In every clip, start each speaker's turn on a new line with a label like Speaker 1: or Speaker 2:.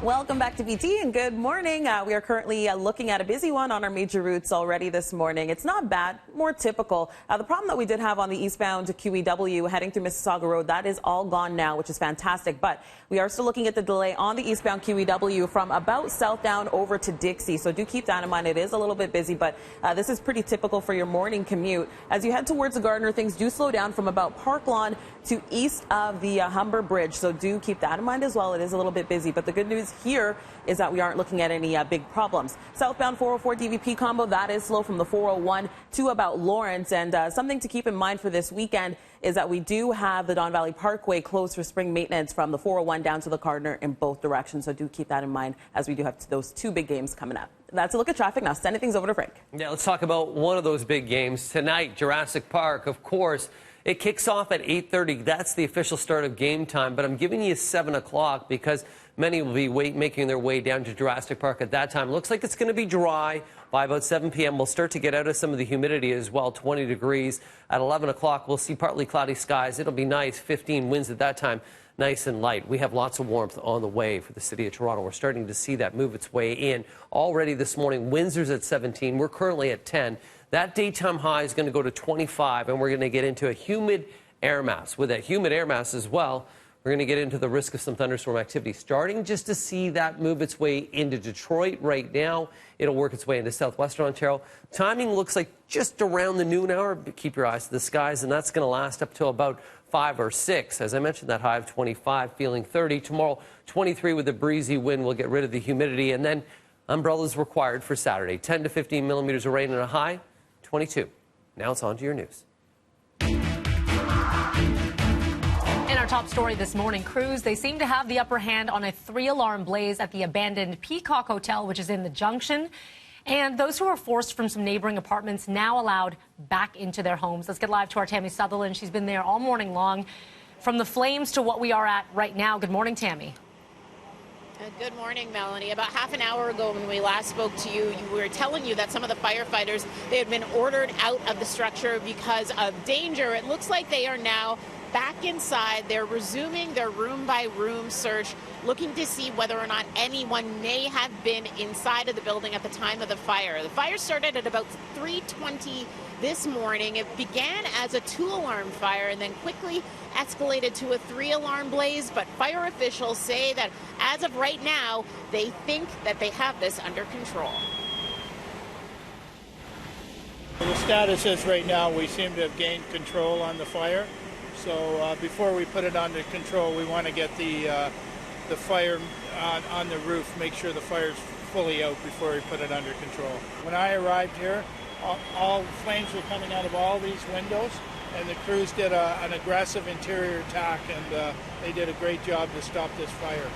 Speaker 1: Welcome back to PT and good morning. We are currently looking at a busy one on our major routes already this morning. It's not bad, more typical. The problem that we did have on the eastbound QEW heading through Mississauga Road, that is all gone now, which is fantastic. But we are still looking at the delay on the eastbound QEW from about Southdown over to Dixie. So do keep that in mind. It is a little bit busy, but this is pretty typical for your morning commute. As you head towards the Gardner, things do slow down from about Park Lawn to east of the Humber Bridge. So do keep that in mind as well. It is a little bit busy, but the good news here is that we aren't looking at any big problems. Southbound 404 DVP combo, that is slow from the 401 to about Lawrence. And something to keep in mind for this weekend is that we do have the Don Valley Parkway closed for spring maintenance from the 401 down to the Gardner in both directions. So do keep that in mind as we do have those two big games coming up. That's a look at traffic. Now sending things over to Frank.
Speaker 2: Yeah, let's talk about one of those big games tonight. Jurassic Park, of course. It kicks off at 8:30. That's the official start of game time. But I'm giving you 7 o'clock because many will be making their way down to Jurassic Park at that time. Looks like it's going to be dry. By about 7 p.m., we'll start to get out of some of the humidity as well, 20 degrees. At 11 o'clock, we'll see partly cloudy skies. It'll be nice, 15 winds at that time, nice and light. We have lots of warmth on the way for the city of Toronto. We're starting to see that move its way in. Already this morning, Windsor's at 17. We're currently at 10. That daytime high is going to go to 25, and we're going to get into a humid air mass. With that humid air mass as well, we're going to get into the risk of some thunderstorm activity. Starting just to see that move its way into Detroit right now. It'll work its way into southwestern Ontario. Timing looks like just around the noon hour. But keep your eyes to the skies, and that's going to last up till about 5 or 6. As I mentioned, that high of 25, feeling 30. Tomorrow, 23 with a breezy wind. We'll get rid of the humidity, and then umbrellas required for Saturday. 10 to 15 millimeters of rain and a high 22. Now it's on to your news.
Speaker 3: In our top story this morning, crews, they seem to have the upper hand on a 3-alarm blaze at the abandoned Peacock Hotel, which is in the Junction. And those who are forced from some neighboring apartments now allowed back into their homes. Let's get live to our Tammy Sutherland. She's been there all morning long. From the flames to what we are at right now. Good morning, Tammy.
Speaker 4: Good morning, Melanie. About half an hour ago when we last spoke to you, we were telling you that some of the firefighters, they had been ordered out of the structure because of danger. It looks like they are now back inside. They're resuming their room-by-room search, looking to see whether or not anyone may have been inside of the building at the time of the fire. The fire started at about 3:20 this morning. It began as a 2-alarm fire and then quickly escalated to a 3-alarm blaze, but fire officials say that as of right now, they think that they have this under control.
Speaker 5: The status is right now we seem to have gained control on the fire. So before we put it under control, we want to get the fire on the roof, make sure the fire's fully out before we put it under control. When I arrived here, all flames were coming out of all these windows, and the crews did an aggressive interior attack, and they did a great job to stop this fire.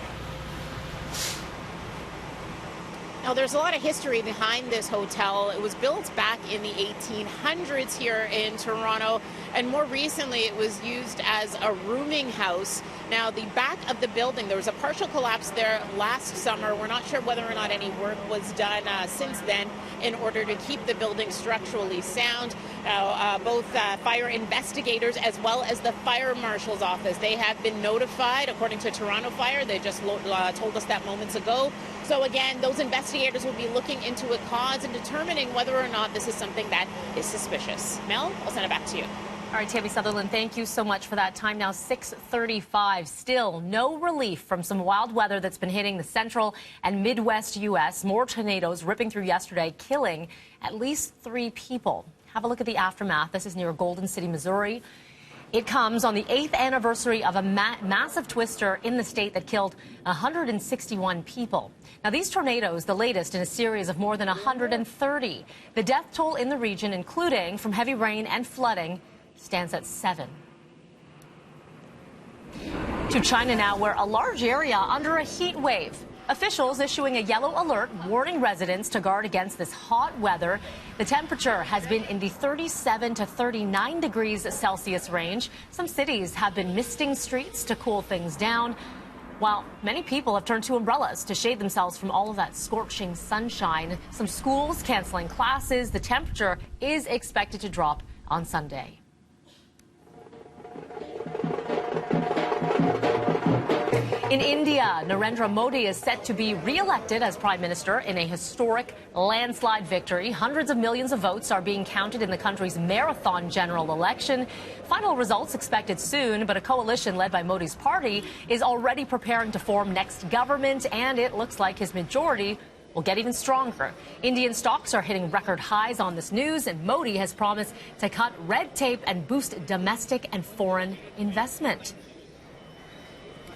Speaker 4: Now, there's a lot of history behind this hotel. It was built back in the 1800s here in Toronto, and more recently it was used as a rooming house. Now, the back of the building, there was a partial collapse there last summer. We're not sure whether or not any work was done since then in order to keep the building structurally sound. Now, both fire investigators as well as the fire marshal's office, they have been notified, according to Toronto Fire. They just told us that moments ago. So again, those investigators will be looking into a cause and determining whether or not this is something that is suspicious. Mel, I'll send it back to you.
Speaker 3: All right, Tammy Sutherland, thank you so much for that. Time now 6:35. Still no relief from some wild weather that's been hitting the central and Midwest U.S. More tornadoes ripping through yesterday, killing at least 3 people. Have a look at the aftermath. This is near Golden City, Missouri. It comes on the 8th anniversary of a massive twister in the state that killed 161 people. Now, these tornadoes, the latest in a series of more than 130. The death toll in the region, including from heavy rain and flooding, stands at 7. To China now, where a large area under a heat wave. Officials issuing a yellow alert warning residents to guard against this hot weather. The temperature has been in the 37 to 39 degrees Celsius range. Some cities have been misting streets to cool things down, while many people have turned to umbrellas to shade themselves from all of that scorching sunshine. Some schools canceling classes. The temperature is expected to drop on Sunday. In India, Narendra Modi is set to be re-elected as prime minister in a historic landslide victory. Hundreds of millions of votes are being counted in the country's marathon general election. Final results expected soon, but a coalition led by Modi's party is already preparing to form next government, and it looks like his majority will get even stronger. Indian stocks are hitting record highs on this news, and Modi has promised to cut red tape and boost domestic and foreign investment.